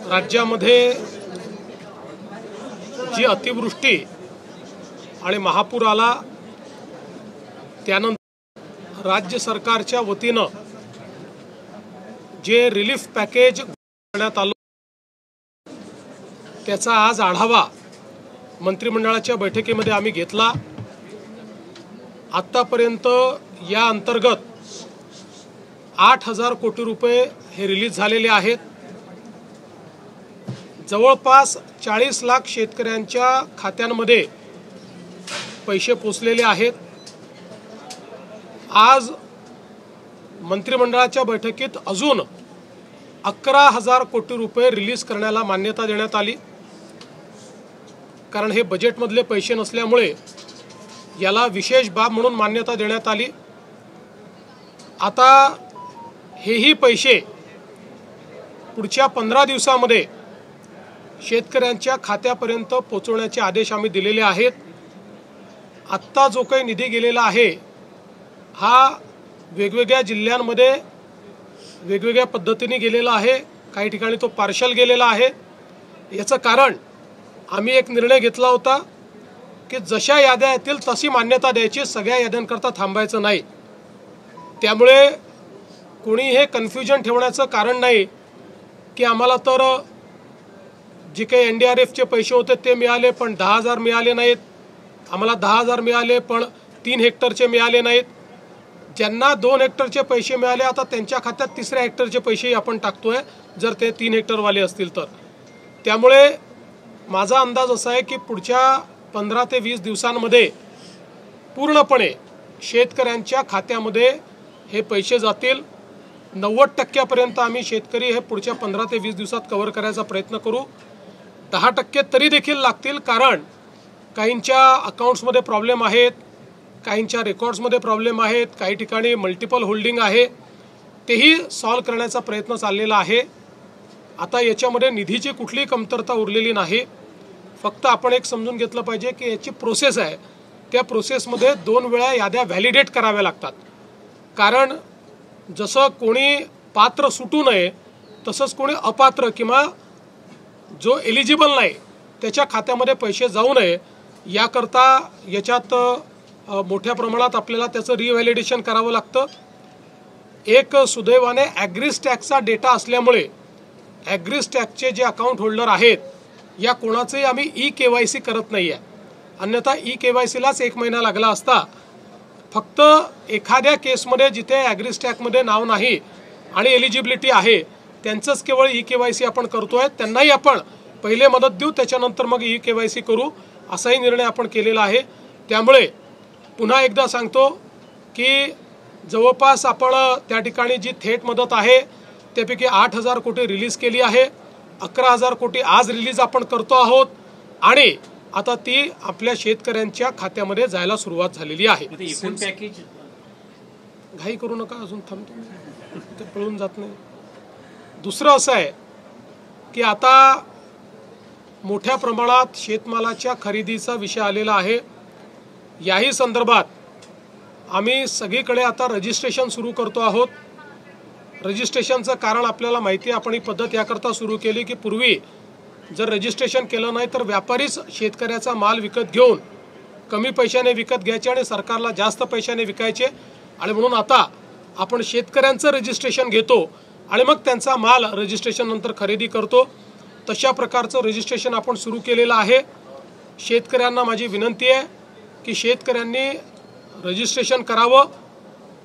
राज्यामध्ये जी अतिवृष्टी आणि महापूर आला त्यानंतर राज्य सरकारच्या वतीनं जे रिलीफ पॅकेज करण्यात आलं त्याचा आज आढावा मंत्रिमंडळाच्या बैठकीमध्ये आम्ही घेतला। आतापर्यंत या अंतर्गत 8,000 कोटी रुपये हे रिलीज झालेले आहेत। जवळपास 40 लाख शेतकऱ्यांच्या खात्यांमध्ये पैसे पोचलेले आहेत। आज मंत्रिमंडळाच्या बैठकीत अजून 11,000 कोटी रुपये रिलीज करण्याला मान्यता देण्यात आली, कारण हे बजेटमधले पैसे नसल्यामुळे याला विशेष बाब म्हणून मान्यता देण्यात आली। आता हेही पैसे पुढच्या 15 दिवसांमध्ये शेतकऱ्यांच्या खात्यापर्यंत पोहोचवण्याचे आदेश आम्ही दिलेले आहेत। आत्ता जो काही निधी गेलेला आहे हा वेगवेगळ्या जिल्ह्यांमध्ये वेगवेगळ्या पद्धतीने गेलेला आहे। काही ठिकाणी तो पार्शल गेलेला आहे। याचं कारण आम्ही एक निर्णय घेतला होता की जशा याद्या येतील तशी मान्यता द्यायची, सगळ्या याद्यांकरता थांबायचं नाही। त्यामुळे कोणी हे कन्फ्युजन ठेवण्याचं कारण नाही की आम्हाला तर जे काही NDRFचे पैसे होते ते मिळाले पण 10,000 मिळाले नाहीत, आम्हाला 10,000 मिळाले पण 3 हेक्टरचे मिळाले नाहीत। ज्यांना 2 हेक्टरचे पैसे मिळाले आता त्यांच्या खात्यात 3ऱ्या हेक्टरचे पैसेही आपण टाकतोय जर ते 3 हेक्टरवाले असतील तर। त्यामुळे माझा अंदाज असा आहे की पुढच्या 15 ते 20 दिवसांमध्ये पूर्णपणे शेतकऱ्यांच्या खात्यामध्ये हे पैसे जातील। 90% आम्ही शेतकरी हे पुढच्या 15 ते 20 दिवसात कव्हर करायचा प्रयत्न करू। 10% तरी देखील लागतील, कारण काहींच्या अकाउंट्समध्ये प्रॉब्लेम आहेत, काहींच्या रेकॉर्ड्समध्ये प्रॉब्लेम आहेत, काही ठिकाणी मल्टिपल होल्डिंग आहे, तेही सॉल्व करण्याचा प्रयत्न चाललेला आहे। आता याच्यामध्ये निधीची कुठलीही कमतरता उरलेली नाही। फक्त आपण एक समजून घेतलं पाहिजे की याची प्रोसेस आहे, त्या प्रोसेसमध्ये 2 वेळा याद्या व्हॅलिडेट कराव्या लागतात। कारण जसं कोणी पात्र सुटू नये तसंच कोणी अपात्र किंवा जो एलिजिबल नाही त्याच्या खात्यामध्ये पैसे जाऊ नये याकरता याच्यात मोठ्या प्रमाणात आपल्याला त्याचं रिव्हॅलिडेशन करावं लागतं। एक सुदैवाने ॲग्रीस्टॅकचा डेटा असल्यामुळे ॲग्रीस्टॅकचे जे अकाउंट होल्डर आहेत या कोणाचंही आम्ही EKYC करत नाही आहे, अन्यथा EKYCलाच 1 महिना लागला असता। फक्त एखाद्या केसमध्ये जिथे ॲग्रीस्टॅकमध्ये नाव नाही आणि एलिजिबिलिटी आहे त्यांचंच केवळ EKYC आपण करतोय, त्यांनाही आपण पहिले मदत देऊ त्याच्यानंतर मग EKYC करू असाही निर्णय आपण केलेला आहे। त्यामुळे पुन्हा एकदा सांगतो की जवळपास आपण त्या ठिकाणी जी थेट मदत आहे त्यापैकी 8,000 कोटी रिलीज केली आहे। 11,000 कोटी आज रिलीज आपण करतो आहोत आणि आता ती आपल्या शेतकऱ्यांच्या खात्यामध्ये जायला सुरुवात झालेली आहे। घाई करू नका, अजून थांबतो ते पळून जात नाही। दुसरं असं आहे की आता मोठ्या प्रमाणात शेतमालाच्या खरेदीचा विषय आलेला आहे। याही संदर्भात आम्ही सगळीकडे आता रजिस्ट्रेशन सुरू करतो आहोत। रजिस्ट्रेशनचं कारण आपल्याला माहिती आहे, आपण ही पद्धत याकरता सुरू केली की पूर्वी जर रजिस्ट्रेशन केलं नाही तर व्यापारीच शेतकऱ्याचा माल विकत घेऊन कमी पैशाने विकत घ्यायचे आणि सरकारला जास्त पैशाने विकायचे, आणि म्हणून आता आपण शेतकऱ्यांचं रजिस्ट्रेशन घेतो आणि मग त्यांचा माल रजिस्ट्रेशन नंतर खरेदी करतो। तशा प्रकारचं रजिस्ट्रेशन आपण सुरू केलेलं आहे। शेतकऱ्यांना माझी विनंती आहे की शेतकऱ्यांनी रजिस्ट्रेशन करावं।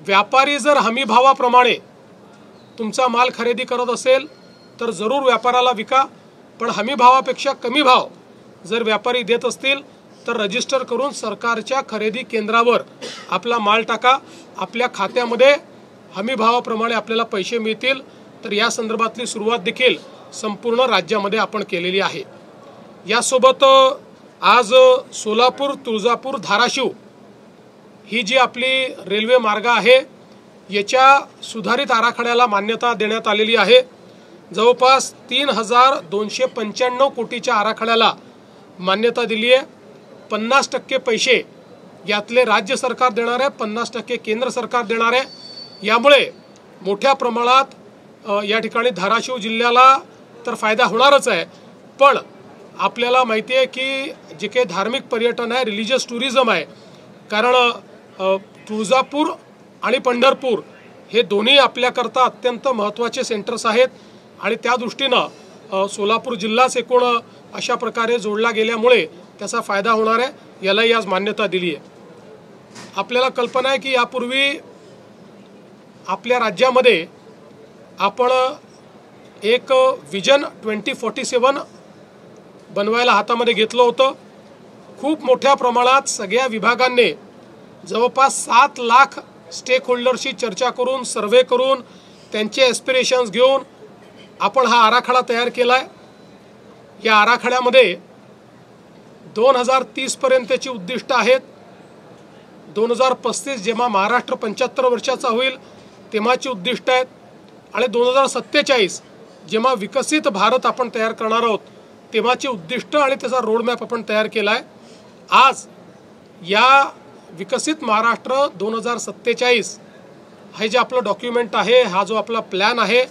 व्यापारी जर हमी भावाप्रमाणे तुमचा माल खरेदी करत असेल तर जरूर व्यापाराला विका, पण हमी भावापेक्षा कमी भाव जर व्यापारी देत असतील तर रजिस्टर करून सरकारच्या खरेदी केंद्रावर आपला माल टाका। आपल्या खात्यामध्ये हमी भावाप्रमाणे आपल्याला पैसे मिळतील। तर या संदर्भातली सुरुवात देखील संपूर्ण राज्यामध्ये आपण केलेली आहे। यासोबत आज सोलापूर, तुळजापूर, धाराशिव ही जी आपली रेल्वे मार्ग आहे याच्या सुधारित आराखड्याला मान्यता देण्यात आलेली आहे। जवळपास 3,295 कोटीच्या आराखड्याला मान्यता दिली आहे। 50% पैसे यातले राज्य सरकार देणार आहे, 50% केंद्र सरकार देणार आहे। यामुळे मोठ्या प्रमाणात या ठिकाणी धाराशिव जिल्ह्याला तर फायदा होणारच आहे. पण आपल्याला माहिती आहे की जे काही धार्मिक पर्यटन आहे, रिलिजियस टुरिझम आहे, कारण तुळजापूर आणि पंढरपूर हे दोन्ही आपल्याकरता अत्यंत महत्त्वाचे सेंटर्स आहेत आणि त्या दृष्टीनं सोलापूर जिल्हाच एकूण अशा प्रकारे जोडला गेल्यामुळे त्याचा फायदा होणार आहे, यालाही आज मान्यता दिली आहे. आपल्याला कल्पना आहे की यापूर्वी आपल्या राज्यामध्ये आपण एक विजन 2047 बनवायला हातामध्ये घेतलं होतं. खूप मोठ्या प्रमाणात सगळ्या विभागांनी जवळपास 7 लाख स्टेक होल्डरशी चर्चा करून, सर्व्हे करून, त्यांचे एस्पिरेशन्स घेऊन आपण हा आराखडा तयार केला आहे. या आराखड्यामध्ये 2030 पर्यंतची उद्दिष्ट आहेत. 2035 जेव्हा महाराष्ट्र 75 वर्षाचा होईल तेव्हाची उद्दिष्ट आहेत आणि 2047 जेव्हा विकसित भारत आपण तयार करणार आहोत तेव्हाची उद्दिष्ट आणि त्याचा रोडमॅप आपण तयार केला आहे. आज या विकसित महाराष्ट्र 2047 हे जे आपलं डॉक्युमेंट आहे, हा जो आपला प्लॅन आहे,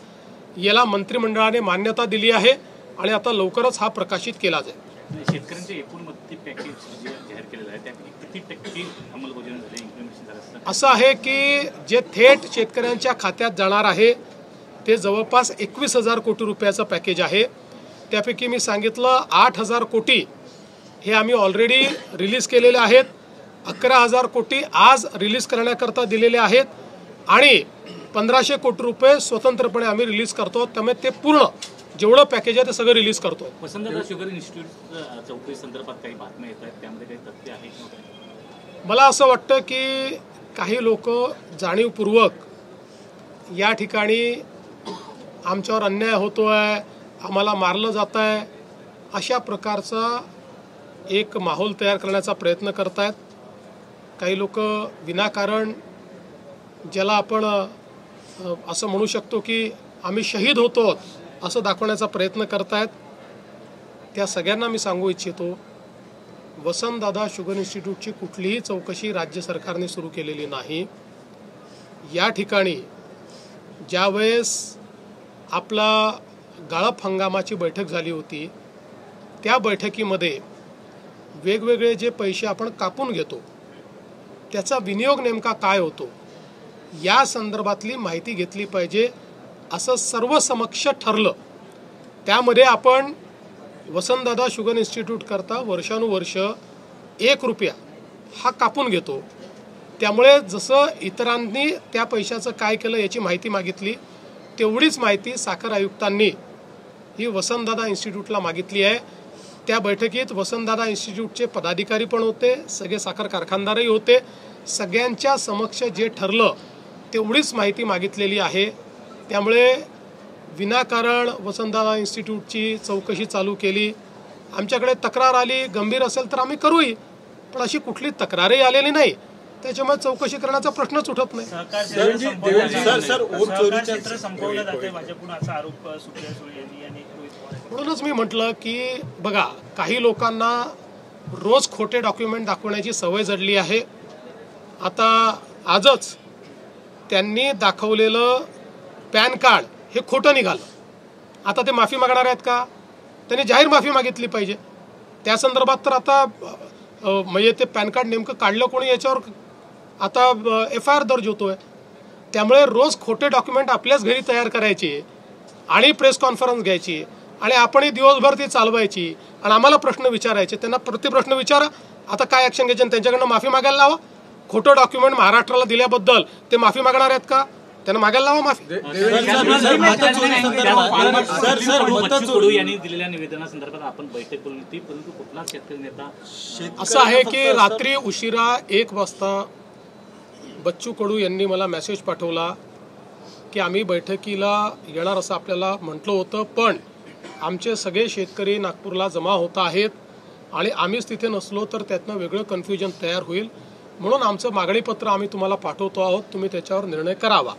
याला मंत्रिमंडळाने मान्यता दिली आहे आणि आता लवकरच हा प्रकाशित केला जाईल. शेतकऱ्यांचे एकूण मदती पॅकेज जे जाहीर केलेलं आहे त्यापैकी किती टक्के अंमलबजावणी झाली, इम्प्लिमेंटेशन झालं? असं आहे की जे थेट शेतकऱ्यांच्या खात्यात जाणार आहे ते जवळपास 21,000 कोटी रुपयाचं पॅकेज आहे. त्यापैकी मी सांगितलं 8,000 कोटी हे आम्ही ऑलरेडी रिलीज केलेले आहेत. 11,000 कोटी आज रिलीज करण्याकरता दिलेले आहेत आणि 1,500 कोटी रुपये स्वतंत्रपणे आम्ही रिलीज करतो. त्यामुळे ते पूर्ण जेवढं पॅकेज आहे ते सगळं रिलीज करतो. वसंतदादा शुगर इन्स्टिट्यूट चौकशी संदर्भात काही बातम्या येत आहेत, त्यामध्ये काही तथ्य आहे का? मला असं वाटतं की काही लोक जाणीवपूर्वक या ठिकाणी आमच्यावर अन्याय होतो आहे, आम्हाला मारलं जात आहे, अशा प्रकारचा एक माहोल तयार करण्याचा प्रयत्न करत आहेत. काही लोक विनाकारण ज्याला आपण असं म्हणू शकतो की आम्ही शहीद होतो असं दाखवण्याचा प्रयत्न करत आहेत. त्या सगळ्यांना मी सांगू इच्छितो, वसंतदादा शुगर इन्स्टिट्यूटची कुठलीही चौकशी राज्य सरकारने सुरू केलेली नाही. या ठिकाणी ज्यावेळेस आपला गाळप हंगामाची बैठक झाली होती त्या बैठकीमध्ये वेगवेगळे जे पैसे आपण कापून घेतो त्याचा विनियोग नेमका काय होतो या संदर्भातली माहिती घेतली पाहिजे असं सर्वसमक्ष ठरलं. त्यामध्ये आपण वसंतदादा शुगर इन्स्टिट्यूट करता वर्षानुवर्ष 1 रुपया हा कापून घेतो. त्यामुळे जसं इतरांनी त्या पैशाचं काय केलं याची माहिती मागितली तेवढीच माहिती साखर आयुक्तांनी ही वसंतदादा इन्स्टिट्यूटला मागितली आहे. त्या बैठकीत वसंतदादा इन्स्टिट्यूटचे पदाधिकारी पण होते, सगळे साखर कारखानदारही होते. सगळ्यांच्या समक्ष जे ठरलं तेवढीच माहिती मागितलेली आहे. त्यामुळे विनाकारण वसंतदादा इन्स्टिट्यूटची चौकशी चालू केली. आमच्याकडे तक्रार आली, गंभीर असेल तर आम्ही करूही, पण अशी कुठली तक्रारही आलेली नाही. त्याच्यामुळे चौकशी करण्याचा प्रश्नच उठत नाही. म्हणूनच मी म्हटलं की बघा, काही लोकांना रोज खोटे डॉक्युमेंट दाखवण्याची सवय जडली आहे. आता आजच त्यांनी दाखवलेलं पॅन कार्ड हे खोटं निघालं. आता ते माफी मागणार आहेत का? त्यांनी जाहीर माफी मागितली पाहिजे. त्या संदर्भात तर आता म्हणजे ते पॅन कार्ड नेमकं काढलं कोणी याच्यावर आता FIR दर्ज होतोय. त्यामुळे रोज खोटे डॉक्युमेंट आपल्याच घरी तयार करायचे आणि प्रेस कॉन्फरन्स घ्यायची आणि आपणही दिवसभर ती चालवायची आणि आम्हाला प्रश्न विचारायचे. त्यांना प्रतिप्रश्न विचारा, आता काय ॲक्शन घ्यायची आणि त्यांच्याकडनं माफी मागायला लावा. खोटं डॉक्युमेंट महाराष्ट्राला दिल्याबद्दल ते माफी मागणार आहेत का? त्यांना मागायला लावा माफी. यांनी दिलेल्या निवेदनासंदर्भात आपण बैठक बोलली होती, परंतु कुठलाच शेतकरी नेता असं आहे की रात्री उशिरा 1 वाजता बच्चू कडू यांनी मला मेसेज पाठवला की आम्ही बैठकीला येणार असं आपल्याला म्हटलं होतं, पण आमचे सगळे शेतकरी नागपूरला जमा होत आहेत आणि आम्हीच तिथे नसलो तर त्यातनं वेगळं कन्फ्युजन तयार होईल, म्हणून आमचं मागणीपत्र आम्ही तुम्हाला पाठवतो आहोत, तुम्ही त्याच्यावर निर्णय करावा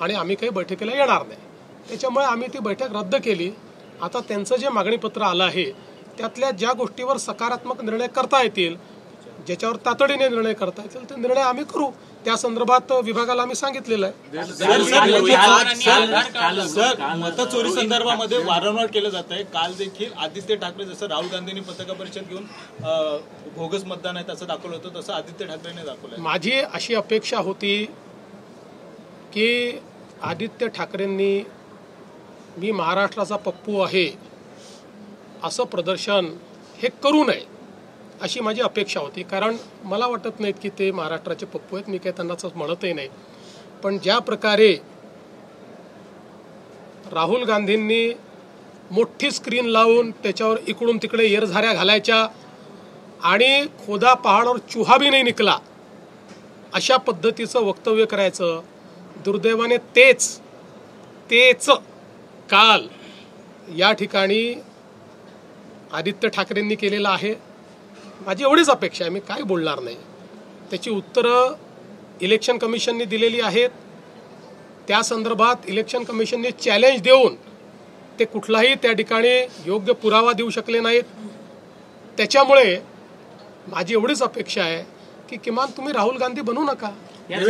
आणि आम्ही काही बैठकीला येणार नाही. त्याच्यामुळे आम्ही ती बैठक रद्द केली. आता त्यांचं जे मागणीपत्र आलं आहे त्यातल्या ज्या गोष्टीवर सकारात्मक निर्णय करता येतील, ज्याच्यावर तातडीने निर्णय करता येतील ते निर्णय आम्ही करू. त्या संदर्भात विभागाला आम्ही सांगितलेलं आहे. सर, मतचोरी संदर्भामध्ये वारंवार केलं जात आहे. काल देखील आदित्य ठाकरे जसं राहुल गांधींनी पत्रकार परिषद घेऊन बोगस मतदान आहे तसं दाखवलं होतं, तसं आदित्य ठाकरेंनी दाखवलं. माझी अशी अपेक्षा होती की आदित्य ठाकरेंनी मी महाराष्ट्राचा पप्पू आहे असं प्रदर्शन हे करू नये अशी माझी अपेक्षा होती. कारण मला वाटत नाहीत की ते महाराष्ट्राचे पप्पू आहेत. मी काही त्यांना म्हणतही नाही. पण ज्या प्रकारे राहुल गांधींनी मोठी स्क्रीन लावून त्याच्यावर इकडून तिकडे येरझाऱ्या घालायच्या आणि खोदा पहाडावर चुहा भी नाही निकला अशा पद्धतीचं वक्तव्य करायचं, दुर्दैवाने तेच काल या ठिकाणी आदित्य ठाकरेंनी केलेलं आहे. माझी एवढीच अपेक्षा आहे, मी काय बोलणार नाही. त्याची उत्तरं इलेक्शन कमिशनने दिलेली आहेत. त्या संदर्भात इलेक्शन कमिशनने चॅलेंज देऊन ते कुठलाही त्या ठिकाणी योग्य पुरावा देऊ शकले नाहीत. त्याच्यामुळे माझी एवढीच अपेक्षा आहे की किमान तुम्ही राहुल गांधी बनू नका. याच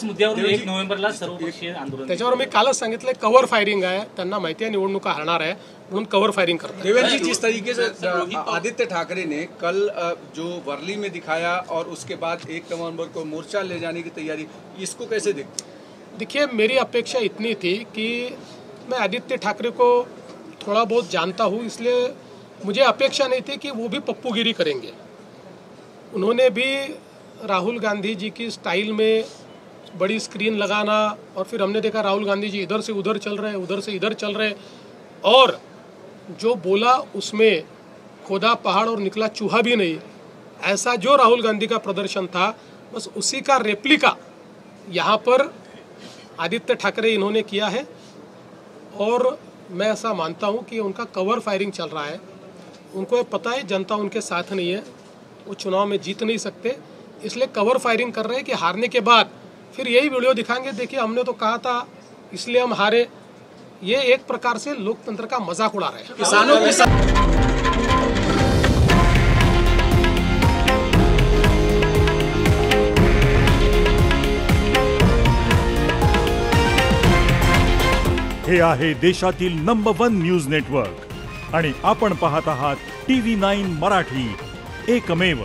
मुद्द्यावरून 1 नोव्हेंबरला सर्वपक्षीय आंदोलन, त्याच्यावर मी कालच सांगितलंय कव्हर फायरिंग आहे. त्यांना माहिती आहे निवडणुका हरणार आहे म्हणून कव्हर फायरिंग करतात. देवेंद्र जी, जिस तरीके से आदित्य ठाकरे ने कल जो वर्ली में दिखाया और उसके बाद 1 नवंबर को मोर्चा ले जाने की तैयारी, इसको कैसे देखिए, मेरी अपेक्षा इतनी थी कि मैं आदित्य ठाकरे को थोड़ा बहुत जानता हूँ, इसलिए मुझे अपेक्षा नहीं थी कि वो भी पप्पूगिरी करेंगे. उन्होंने भी राहुल गांधी जी की स्टाइल में बड़ी स्क्रीन लगाना और फिर हमने देखा राहुल गांधी जी इधर से उधर चल रहे, उधर से इधर चल रहे, और जो बोला उसमें खोदा पहाड़ और निकला चूहा भी नहीं, ऐसा जो राहुल गांधी का प्रदर्शन था बस उसी का रेप्लिका यहाँ पर आदित्य ठाकरे इन्होंने किया है. और मैं ऐसा मानता हूँ कि उनका कवर फायरिंग चल रहा है. उनको ये पता है जनता उनके साथ नहीं है, वो चुनाव में जीत नहीं सकते, इसलिए कवर फायरिंग कर रहे हैं कि हारने के बाद फिर यही वीडियो दिखाएंगे, देखिए हमने तो कहा था इसलिए हम हारे. ये एक प्रकार से लोकतंत्र का मजाक उड़ा रहे हैं. किसानों के साथ हे आहे देशातील नंबर 1 न्यूज नेटवर्क आणि आपण पाहत आहात TV9 मराठी, एकमेव.